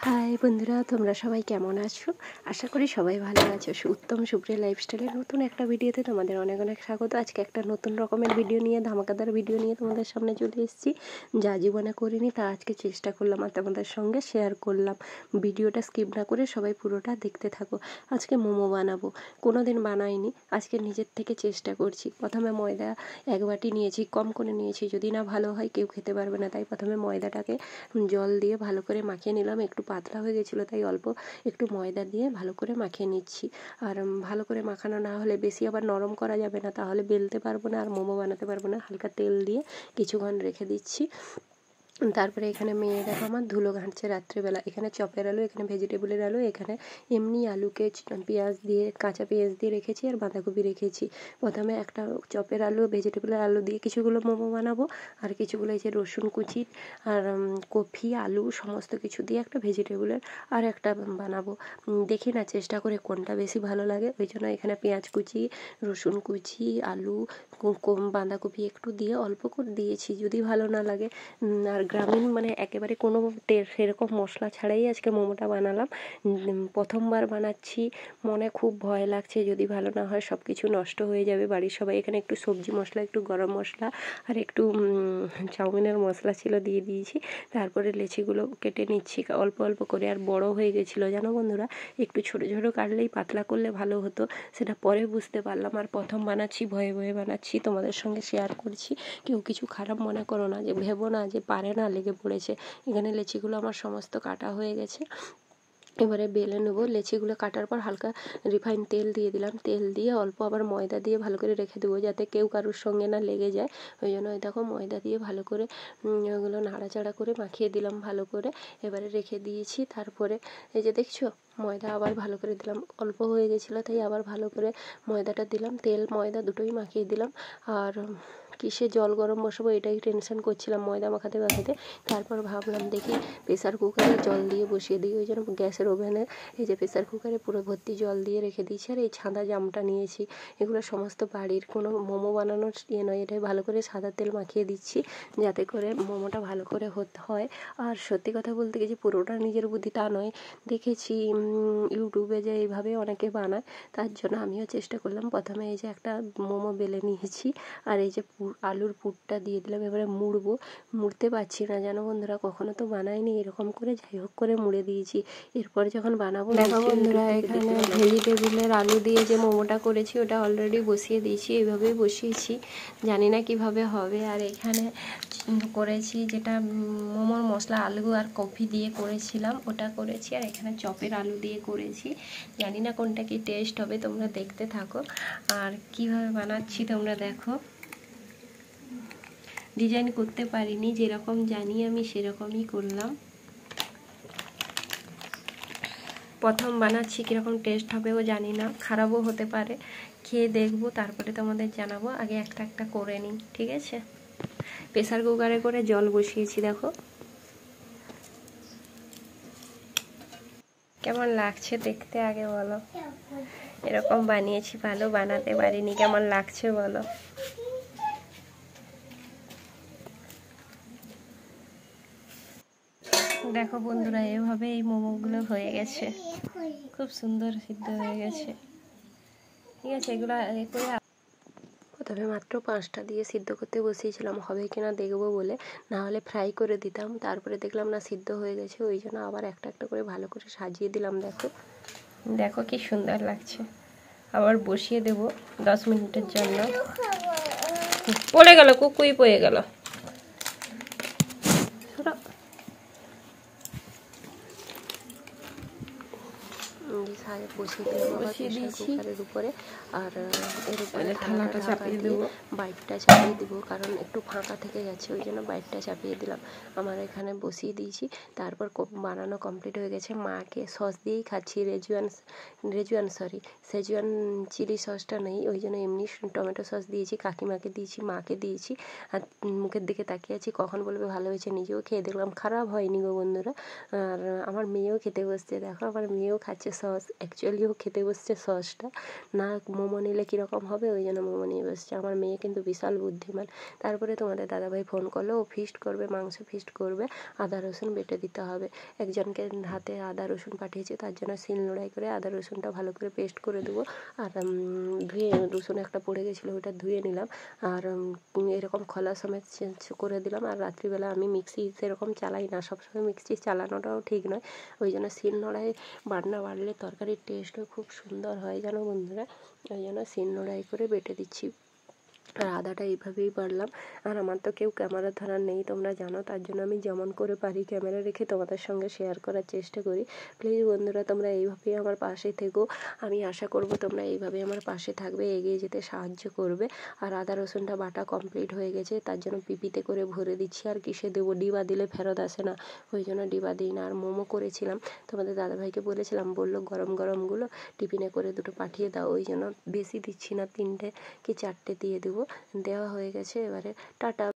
High বন্ধুরা, তোমরা সবাই কেমন আছো? আশা করি সবাই ভালো আছো। উত্তম সুপ্রিয়া লাইফস্টাইলের নতুন একটা ভিডিওতে তোমাদের অনেক অনেক স্বাগত। আজকে একটা নতুন রকমের ভিডিও নিয়ে, ধামাকাদার ভিডিও নিয়ে তোমাদের সামনে চলে এসেছি। যা জীবনে করিনি তা আজকে চেষ্টা করলাম আর তোমাদের সঙ্গে শেয়ার করলাম। ভিডিওটা স্কিপ না করে সবাই পুরোটা দেখতে থাকো। আজকে মোমো বানাবো, কোনো দিন বানাইনি, আজকে নিজের থেকে চেষ্টা করছি। প্রথমে ময়দা 1 বাটি নিয়েছি, কম করে নিয়েছি, যদি না ভালো হয় কেউ খেতে পারবে না, তাই প্রথমে ময়দাটাকে জল দিয়ে ভালো করে মাখিয়ে নিলাম। একটু পাতলা হয়ে গেছিলো তাই অল্প একটু ময়দা দিয়ে ভালো করে মাখিয়ে নিচ্ছি। আর ভালো করে মাখানো না হলে বেশি আবার নরম করা যাবে না, তাহলে বেলতে পারবো না আর মোমো বানাতে পারবো না। হালকা তেল দিয়ে কিছুক্ষণ রেখে দিচ্ছি। তারপরে এখানে মেয়ে দেখো আমার ধুলো ঘাঁটছে রাত্রিবেলা। এখানে চপের আলু, এখানে ভেজিটেবলের আলু, এখানে এমনি আলুকে পেঁয়াজ দিয়ে, কাঁচা পেঁয়াজ দিয়ে রেখেছি আর বাঁধাকপি রেখেছি। প্রথমে একটা চপের আলু, ভেজিটেবলের আলু দিয়ে কিছুগুলো মোমো বানাবো, আর কিছুগুলো এই যে রসুন কুচি আর কফি, আলু সমস্ত কিছু দিয়ে একটা ভেজিটেবলের আর একটা বানাবো। দেখি না চেষ্টা করে কোনটা বেশি ভালো লাগে। ওই জন্য এখানে পেঁয়াজ কুচি, রসুন কুচি, আলু, বাঁধাকপি একটু দিয়ে অল্প করে দিয়েছি। যদি ভালো না লাগে আর গ্রামীণ মানে একেবারে কোনো সেরকম মশলা ছাড়াই আজকে মোমোটা বানালাম। প্রথমবার বানাচ্ছি, মনে খুব ভয় লাগছে, যদি ভালো না হয় সব কিছু নষ্ট হয়ে যাবে বাড়ির সবাই। এখানে একটু সবজি মশলা, একটু গরম মশলা আর একটু চাউমিনের মশলা ছিল, দিয়ে দিয়েছি। তারপরে লেচিগুলো কেটে নিচ্ছি অল্প অল্প করে। আর বড় হয়ে গেছিলো জানো বন্ধুরা, একটু ছোটো ছোটো কাটলেই, পাতলা করলে ভালো হতো, সেটা পরে বুঝতে পারলাম। আর প্রথম বানাচ্ছি, ভয়ে ভয়ে বানাচ্ছি, তোমাদের সঙ্গে শেয়ার করছি। কেউ কিছু খারাপ মনে করো না, যে ভেবো না যে পারে না, লেগে পড়েছে। এখানে লেচিগুলো আমার সমস্ত কাটা হয়ে গেছে। এবারে বেলে নেবো। লেচিগুলো কাটার পর হালকা রিফাইন তেল দিয়ে দিলাম। তেল দিয়ে অল্প আবার ময়দা দিয়ে ভালো করে রেখে দেবো, যাতে কেউ কারোর সঙ্গে না লেগে যায়। ওই জন্য ওই দেখো ময়দা দিয়ে ভালো করে ওগুলো নাড়াচাড়া করে মাখিয়ে দিলাম ভালো করে। এবারে রেখে দিয়েছি। তারপরে এই যে দেখছো, ময়দা আবার ভালো করে দিলাম, অল্প হয়ে গেছিলো তাই আবার ভালো করে ময়দাটা দিলাম। তেল ময়দা দুটোই মাখিয়ে দিলাম। আর কিসে জল গরম বসাবো এটাই টেনশন করছিলাম ময়দা মাখাতে মাখাতে। তারপর ভাবলাম দেখি প্রেসার কুকারে জল দিয়ে বসিয়ে দিই। ওই জন্য গ্যাসের ওভেনে এই যে প্রেসার কুকারে পুরো ভর্তি জল দিয়ে রেখে দিয়েছি। আর এই ছাঁদা জামটা নিয়েছি, এগুলো সমস্ত বাড়ির, কোনো মোমো বানানোর নয়। এটাই ভালো করে সাদা তেল মাখিয়ে দিচ্ছি যাতে করে মোমোটা ভালো করে হতে হয়। আর সত্যি কথা বলতে গেছি, পুরোটা নিজের বুদ্ধি তা নয়, দেখেছি ইউটিউবে যে এইভাবে অনেকে বানায়, তার জন্য আমিও চেষ্টা করলাম। প্রথমে এই যে একটা মোমো বেলে নিয়েছি আর এই যে আলুর পুরটা দিয়ে দিলাম। এবারে মুড়তে পারছি না জানো বন্ধুরা, কখনো তো বানাইনি এরকম করে, যাই হোক করে মুড়ে দিয়েছি। এরপরে যখন বানাবো, দেখো বন্ধুরা এখানে ভেজিটেবলের আলু দিয়ে যে মোমোটা করেছি ওটা অলরেডি বসিয়ে দিয়েছি, এইভাবেই বসিয়েছি, জানি না কিভাবে হবে। আর এখানে করেছি যেটা মোমোর মশলা, আলু আর কফি দিয়ে করেছিলাম, ওটা করেছি। আর এখানে চপের আলু দিয়ে করেছি, জানি না কোনটা কি টেস্ট হবে, তোমরা দেখতে থাকো। আর কিভাবে বানাচ্ছি তোমরা দেখো। ডিজাইন করতে পারিনি, যেরকম জানি আমি সেরকমই করলাম। প্রথম বানাচ্ছি, কীরকম টেস্ট হবেও জানি না, খারাপও হতে পারে, খেয়ে দেখবো তারপরে তোমাদের জানাবো। আগে একটা একটা করে নিই, ঠিক আছে? প্রেসার কুকারে করে জল বসিয়েছি, দেখো কেমন লাগছে দেখতে আগে বলো। এরকম বানিয়েছি, ভালো বানাতে পারিনি, কেমন লাগছে বলো। দেখো বন্ধুরা, এভাবে এই মোমোগুলো হয়ে গেছে, খুব সুন্দর সিদ্ধ হয়ে গেছে, ঠিক আছে? এগুলো করে প্রথমে মাত্র 5টা দিয়ে সিদ্ধ করতে বসিয়েছিলাম, হবে কিনা দেখবো বলে, না হলে ফ্রাই করে দিতাম। তারপরে দেখলাম না, সিদ্ধ হয়ে গেছে, ওই জন্য আবার একটা একটা করে ভালো করে সাজিয়ে দিলাম। দেখো দেখো কি সুন্দর লাগছে। আবার বসিয়ে দেব 10 মিনিটের জন্য। পড়ে গেল, কুকুই পড়ে গেল। বসিয়ে দিলাম আবার প্রেসার কুকারের উপরে। আর এর উপরে থালাটা চাপিয়ে দেবো, বাইটটা চাপিয়ে দেবো, কারণ একটু ফাঁকা থেকে গেছে, ওই জন্য বাইটটা চাপিয়ে দিলাম। আমার এখানে বসিয়ে দিয়েছি। তারপর বানানো কমপ্লিট হয়ে গেছে। মাকে সস দিয়েই খাচ্ছি, সেজুয়ান চিলি সসটা নেই, ওই জন্য এমনি টমেটো সস দিয়েছি। কাকিমাকে দিয়েছি, মাকে দিয়েছি। আর মুখের দিকে তাকিয়ে আছি কখন বলবে ভালো হয়েছে। নিজেও খেয়ে দেখলাম, খারাপ হয়নি গো বন্ধুরা। আর আমার মেয়েও খেতে বসছে, দেখো আমার মেয়েও খাচ্ছে সস। সস, অ্যাকচুয়ালিও খেতে বসছে সসটা, না মোমো নিলে কীরকম হবে, ওই জন্য মোমো নিয়ে বসছে। আমার মেয়ে কিন্তু বিশাল বুদ্ধিমান। তারপরে তোমাদের দাদাভাই ফোন করলো, ও ফিস্ট করবে, মাংস ফিস্ট করবে, আদা রসুন বেটে দিতে হবে। একজনকে হাতে আদা রসুন পাঠিয়েছে, তার জন্য শিলনোড়ায় করে আদা রসুনটা ভালো করে পেস্ট করে দেবো। আর ধুয়ে, রসুন একটা পড়ে গেছিলো, ওটা ধুয়ে নিলাম। আর এরকম খোলা সমেত চেঞ্জ করে দিলাম। আর রাত্রিবেলা আমি মিক্সি সেরকম চালাই না, সবসময় মিক্সি চালানোটাও ঠিক নয়, ওই জন্য শিলনোড়ায় বাটনা বাটলে তরকারির টেস্টও খুব সুন্দর হয় জানো বন্ধুরা, ওই জন্য শিলনোড়ায় করে বেটে দিচ্ছি। আর আদাটা এইভাবেই বাড়লাম। আর আমার তো কেউ ক্যামেরা ধরার নেই, তোমরা জানো, তার জন্য আমি যেমন করে পারি ক্যামেরা রেখে তোমাদের সঙ্গে শেয়ার করার চেষ্টা করি। প্লিজ বন্ধুরা, তোমরা এইভাবেই আমার পাশে থেকো। আমি আশা করব তোমরা এইভাবে আমার পাশে থাকবে, এগিয়ে যেতে সাহায্য করবে। আর আদা রসুনটা বাটা কমপ্লিট হয়ে গেছে, তার জন্য পিপিতে করে ভরে দিচ্ছি। আর কিসে দেবো, ডিবা দিলে ফেরত আসে না, ওই জন্য ডিবা দিই না। আর মোমো করেছিলাম, তোমাদের দাদাভাইকে বলেছিলাম, বললো গরম গরমগুলো টিফিনে করে দুটো পাঠিয়ে দাও, ওই জন্য বেশি দিচ্ছি না, 3টে কি 4টে দিয়ে দেবো। দেওয়া হয়ে গেছে, এবারে টাটা।